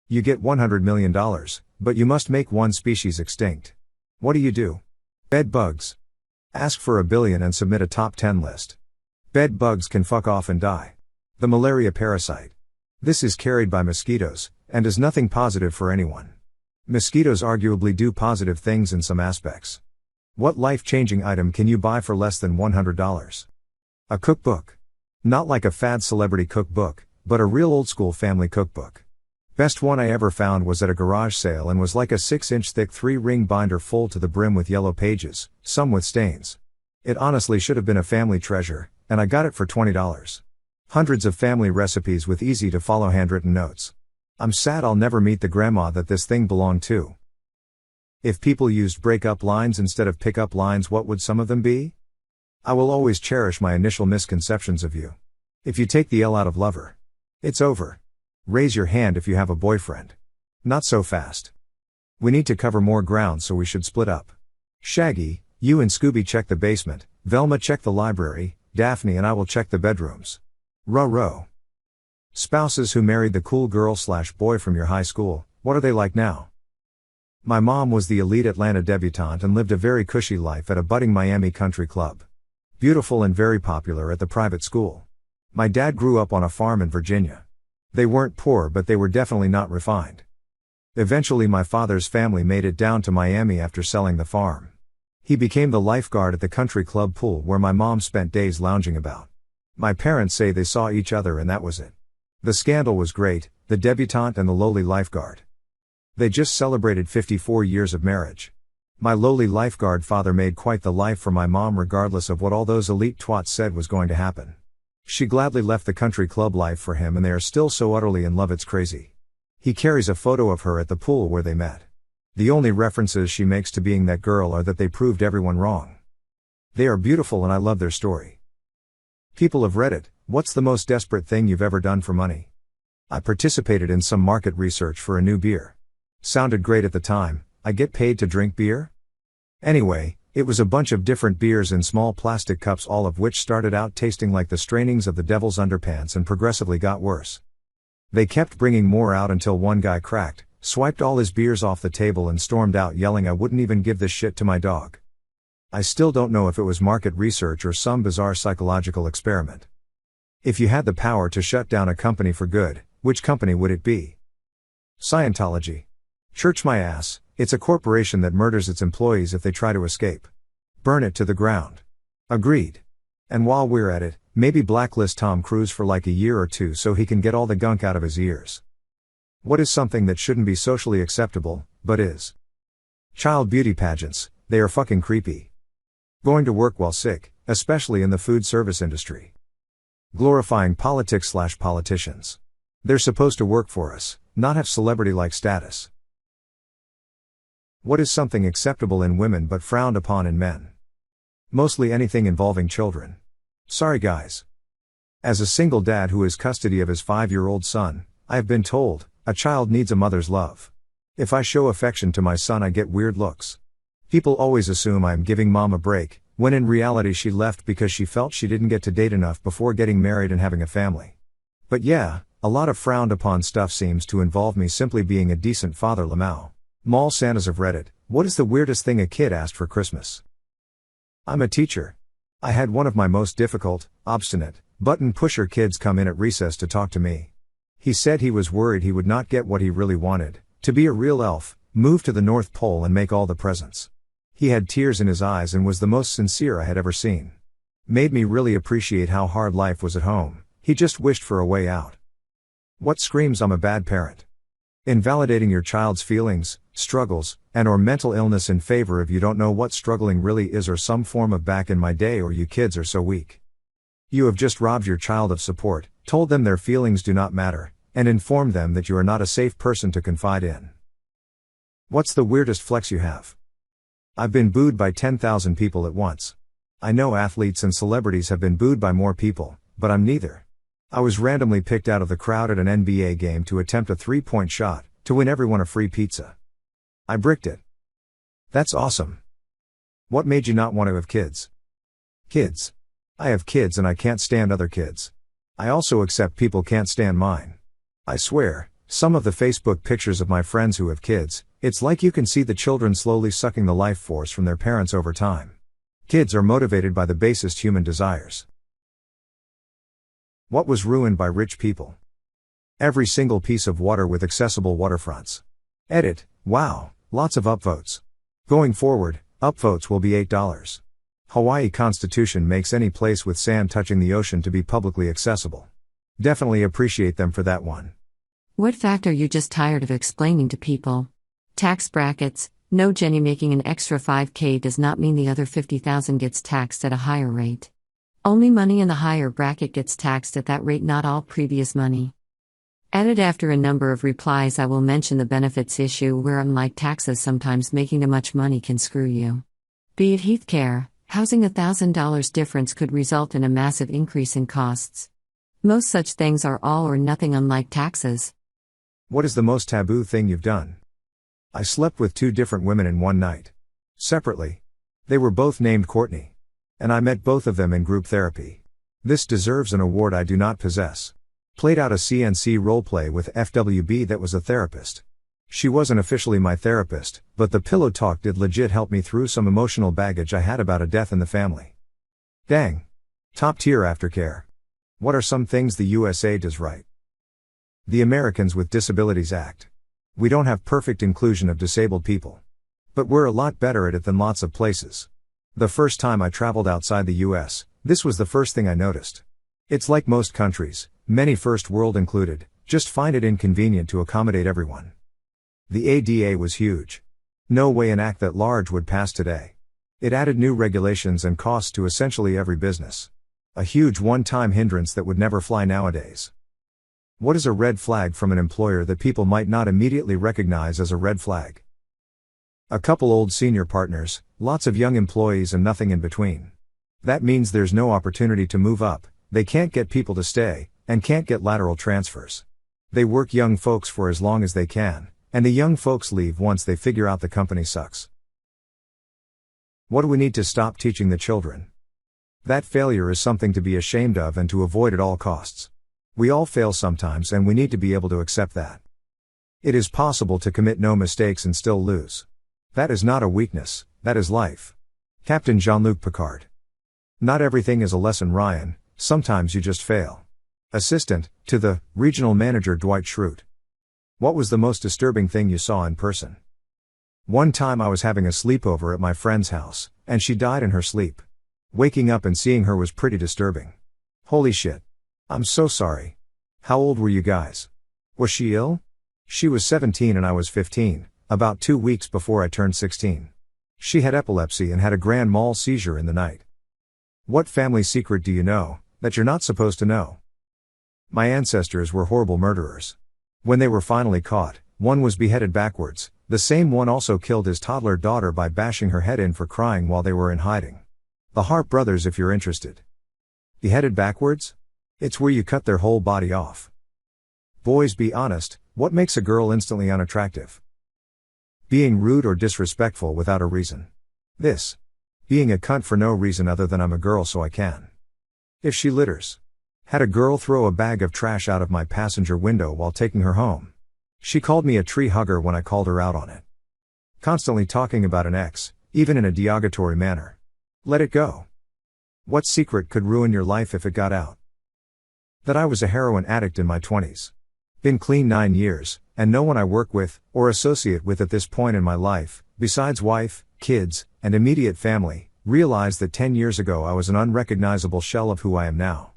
You get $100 million, but you must make one species extinct. What do you do? Bed bugs. Ask for $1 billion and submit a top 10 list. Bed bugs can fuck off and die. The malaria parasite. This is carried by mosquitoes, and is nothing positive for anyone. Mosquitoes arguably do positive things in some aspects. What life-changing item can you buy for less than $100? A cookbook. Not like a fad celebrity cookbook, but a real old-school family cookbook. Best one I ever found was at a garage sale and was like a 6-inch thick 3-ring binder full to the brim with yellow pages, some with stains. It honestly should have been a family treasure, and I got it for $20. Hundreds of family recipes with easy-to-follow handwritten notes. I'm sad I'll never meet the grandma that this thing belonged to. If people used break-up lines instead of pick-up lines, what would some of them be? I will always cherish my initial misconceptions of you. If you take the L out of lover, it's over. Raise your hand if you have a boyfriend. Not so fast. We need to cover more ground, so we should split up. Shaggy, you and Scooby check the basement, Velma check the library, Daphne and I will check the bedrooms. Row. Spouses who married the cool girl/boy from your high school, what are they like now? My mom was the elite Atlanta debutante and lived a very cushy life at a budding Miami country club. Beautiful and very popular at the private school. My dad grew up on a farm in Virginia. They weren't poor, but they were definitely not refined. Eventually my father's family made it down to Miami after selling the farm. He became the lifeguard at the country club pool where my mom spent days lounging about. My parents say they saw each other and that was it. The scandal was great, the debutante and the lowly lifeguard. They just celebrated 54 years of marriage. My lowly lifeguard father made quite the life for my mom regardless of what all those elite twats said was going to happen. She gladly left the country club life for him and they are still so utterly in love it's crazy. He carries a photo of her at the pool where they met. The only references she makes to being that girl are that they proved everyone wrong. They are beautiful and I love their story. People of Reddit, what's the most desperate thing you've ever done for money? I participated in some market research for a new beer. Sounded great at the time. I get paid to drink beer? Anyway, it was a bunch of different beers in small plastic cups, all of which started out tasting like the strainings of the devil's underpants and progressively got worse. They kept bringing more out until one guy cracked, swiped all his beers off the table and stormed out yelling, "I wouldn't even give this shit to my dog." I still don't know if it was market research or some bizarre psychological experiment. If you had the power to shut down a company for good, which company would it be? Scientology. Church my ass, it's a corporation that murders its employees if they try to escape. Burn it to the ground. Agreed. And while we're at it, maybe blacklist Tom Cruise for like a year or two so he can get all the gunk out of his ears. What is something that shouldn't be socially acceptable, but is? Child beauty pageants, they are fucking creepy. Going to work while sick, especially in the food service industry. Glorifying politics/politicians. They're supposed to work for us, not have celebrity-like status. What is something acceptable in women but frowned upon in men? Mostly anything involving children. Sorry guys. As a single dad who has custody of his 5-year-old son, I have been told, a child needs a mother's love. If I show affection to my son I get weird looks. People always assume I am giving mom a break, when in reality she left because she felt she didn't get to date enough before getting married and having a family. But yeah, a lot of frowned upon stuff seems to involve me simply being a decent father. Lamau. Mall Santas of Reddit, what is the weirdest thing a kid asked for Christmas? I'm a teacher. I had one of my most difficult, obstinate, button pusher kids come in at recess to talk to me. He said he was worried he would not get what he really wanted, to be a real elf, move to the North Pole and make all the presents. He had tears in his eyes and was the most sincere I had ever seen. Made me really appreciate how hard life was at home. He just wished for a way out. What screams I'm a bad parent? Invalidating your child's feelings, struggles, and or mental illness in favor of you don't know what struggling really is or some form of back in my day or you kids are so weak. You have just robbed your child of support, told them their feelings do not matter, and informed them that you are not a safe person to confide in. What's the weirdest flex you have? I've been booed by 10,000 people at once. I know athletes and celebrities have been booed by more people, but I'm neither. I was randomly picked out of the crowd at an NBA game to attempt a 3-point shot, to win everyone a free pizza. I bricked it. That's awesome. What made you not want to have kids? Kids. I have kids and I can't stand other kids. I also accept people can't stand mine. I swear, Some of the Facebook pictures of my friends who have kids, it's like you can see the children slowly sucking the life force from their parents over time. Kids are motivated by the basest human desires. What was ruined by rich people? Every single piece of water with accessible waterfronts. Edit, wow, lots of upvotes. Going forward, upvotes will be $8. Hawaii Constitution makes any place with sand touching the ocean to be publicly accessible. Definitely appreciate them for that one. What fact are you just tired of explaining to people? Tax brackets. No, Jenny, making an extra $5,000 does not mean the other $50,000 gets taxed at a higher rate. Only money in the higher bracket gets taxed at that rate, not all previous money. Added after a number of replies, I will mention the benefits issue where, unlike taxes, sometimes making too much money can screw you. Be it healthcare, housing, $1,000 difference could result in a massive increase in costs. Most such things are all or nothing, unlike taxes. What is the most taboo thing you've done? I slept with 2 different women in one night. Separately. They were both named Courtney. And I met both of them in group therapy. This deserves an award I do not possess. Played out a CNC roleplay with FWB that was a therapist. She wasn't officially my therapist, but the pillow talk did legit help me through some emotional baggage I had about a death in the family. Dang. Top tier aftercare. What are some things the USA does right? The Americans with Disabilities Act. We don't have perfect inclusion of disabled people. But we're a lot better at it than lots of places. The first time I traveled outside the US, this was the first thing I noticed. It's like most countries, many first world included, just find it inconvenient to accommodate everyone. The ADA was huge. No way an act that large would pass today. It added new regulations and costs to essentially every business. A huge one-time hindrance that would never fly nowadays. What is a red flag from an employer that people might not immediately recognize as a red flag? A couple old senior partners, lots of young employees and nothing in between. That means there's no opportunity to move up, they can't get people to stay, and can't get lateral transfers. They work young folks for as long as they can, and the young folks leave once they figure out the company sucks. What do we need to stop teaching the children? That failure is something to be ashamed of and to avoid at all costs. We all fail sometimes and we need to be able to accept that. It is possible to commit no mistakes and still lose. That is not a weakness, that is life. Captain Jean-Luc Picard. Not everything is a lesson, Ryan, sometimes you just fail. Assistant, to the regional manager Dwight Schrute. What was the most disturbing thing you saw in person? One time I was having a sleepover at my friend's house, and she died in her sleep. Waking up and seeing her was pretty disturbing. Holy shit. I'm so sorry. How old were you guys? Was she ill? She was 17 and I was 15, about 2 weeks before I turned 16. She had epilepsy and had a grand mal seizure in the night. What family secret do you know, that you're not supposed to know? My ancestors were horrible murderers. When they were finally caught, one was beheaded backwards, the same one also killed his toddler daughter by bashing her head in for crying while they were in hiding. The Hart brothers, if you're interested. Beheaded backwards? It's where you cut their whole body off. Boys, be honest, what makes a girl instantly unattractive? Being rude or disrespectful without a reason. This. Being a cunt for no reason other than I'm a girl so I can. If she litters. Had a girl throw a bag of trash out of my passenger window while taking her home. She called me a tree hugger when I called her out on it. Constantly talking about an ex, even in a derogatory manner. Let it go. What secret could ruin your life if it got out? That I was a heroin addict in my 20s. Been clean 9 years, and no one I work with, or associate with at this point in my life, besides wife, kids, and immediate family, realized that 10 years ago I was an unrecognizable shell of who I am now.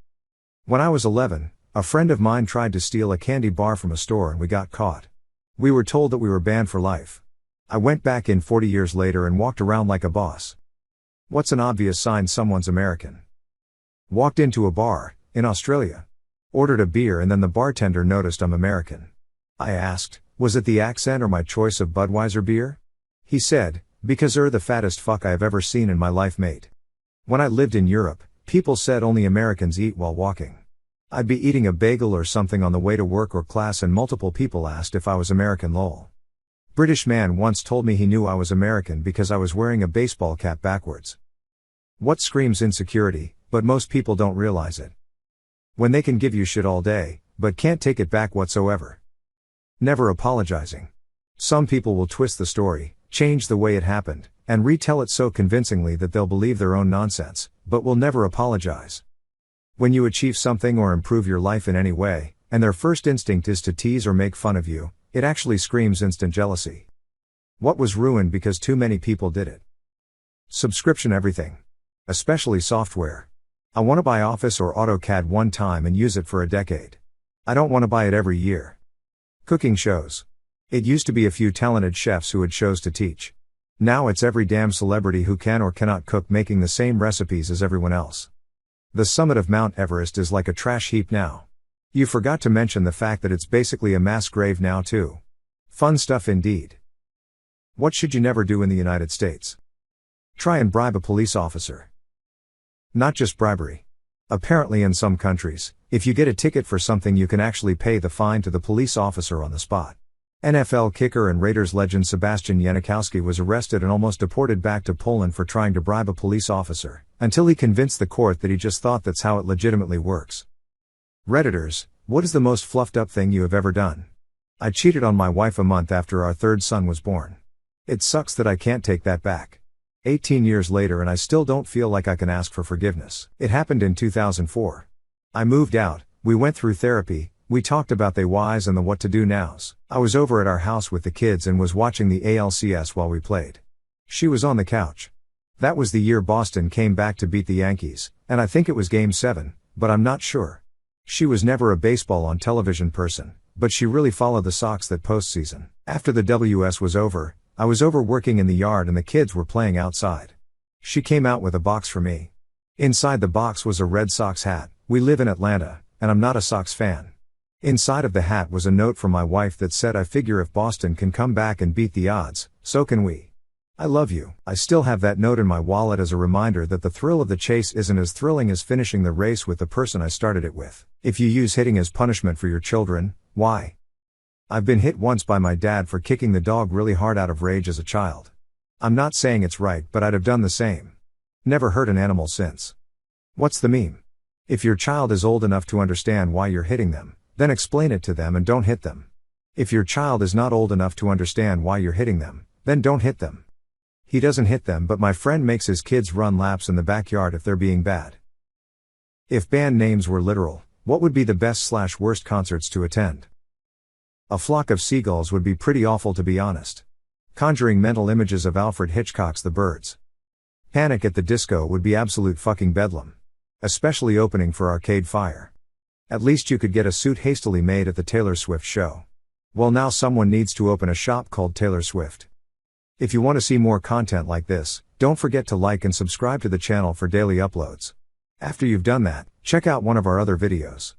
When I was 11, a friend of mine tried to steal a candy bar from a store and we got caught. We were told that we were banned for life. I went back in 40 years later and walked around like a boss. What's an obvious sign someone's American? Walked into a bar, in Australia. Ordered a beer and then the bartender noticed I'm American. I asked, was it the accent or my choice of Budweiser beer? He said, because you're the fattest fuck I've ever seen in my life, mate. When I lived in Europe, people said only Americans eat while walking. I'd be eating a bagel or something on the way to work or class and multiple people asked if I was American, lol. British man once told me he knew I was American because I was wearing a baseball cap backwards. What screams insecurity, but most people don't realize it? When they can give you shit all day, but can't take it back whatsoever. Never apologizing. Some people will twist the story, change the way it happened, and retell it so convincingly that they'll believe their own nonsense, but will never apologize. When you achieve something or improve your life in any way, and their first instinct is to tease or make fun of you, it actually screams instant jealousy. What was ruined because too many people did it? Subscription everything. Especially software. I want to buy Office or AutoCAD one time and use it for a decade. I don't want to buy it every year. Cooking shows. It used to be a few talented chefs who had shows to teach. Now it's every damn celebrity who can or cannot cook making the same recipes as everyone else. The summit of Mount Everest is like a trash heap now. You forgot to mention the fact that it's basically a mass grave now too. Fun stuff indeed. What should you never do in the United States? Try and bribe a police officer. Not just bribery. Apparently in some countries, if you get a ticket for something you can actually pay the fine to the police officer on the spot. NFL kicker and Raiders legend Sebastian Janikowski was arrested and almost deported back to Poland for trying to bribe a police officer, until he convinced the court that he just thought that's how it legitimately works. Redditors, what is the most fluffed up thing you have ever done? I cheated on my wife a month after our third son was born. It sucks that I can't take that back. 18 years later and I still don't feel like I can ask for forgiveness. It happened in 2004. I moved out, we went through therapy, we talked about the whys and the what to do nows. I was over at our house with the kids and was watching the ALCS while we played. She was on the couch. That was the year Boston came back to beat the Yankees, and I think it was Game 7, but I'm not sure. She was never a baseball on television person, but she really followed the Sox that postseason. After the WS was over, I was over working in the yard and the kids were playing outside. She came out with a box for me. Inside the box was a Red Sox hat. We live in Atlanta, and I'm not a Sox fan. Inside of the hat was a note from my wife that said, I figure if Boston can come back and beat the odds, so can we. I love you. I still have that note in my wallet as a reminder that the thrill of the chase isn't as thrilling as finishing the race with the person I started it with. If you use hitting as punishment for your children, why? I've been hit once by my dad for kicking the dog really hard out of rage as a child. I'm not saying it's right, but I'd have done the same. Never hurt an animal since. What's the meme? If your child is old enough to understand why you're hitting them, then explain it to them and don't hit them. If your child is not old enough to understand why you're hitting them, then don't hit them. He doesn't hit them, but my friend makes his kids run laps in the backyard if they're being bad. If band names were literal, what would be the best/worst concerts to attend? A Flock of Seagulls would be pretty awful, to be honest. Conjuring mental images of Alfred Hitchcock's The Birds. Panic at the Disco would be absolute fucking bedlam. Especially opening for Arcade Fire. At least you could get a suit hastily made at the Taylor Swift show. Well, now someone needs to open a shop called Taylor Swift. If you want to see more content like this, don't forget to like and subscribe to the channel for daily uploads. After you've done that, check out one of our other videos.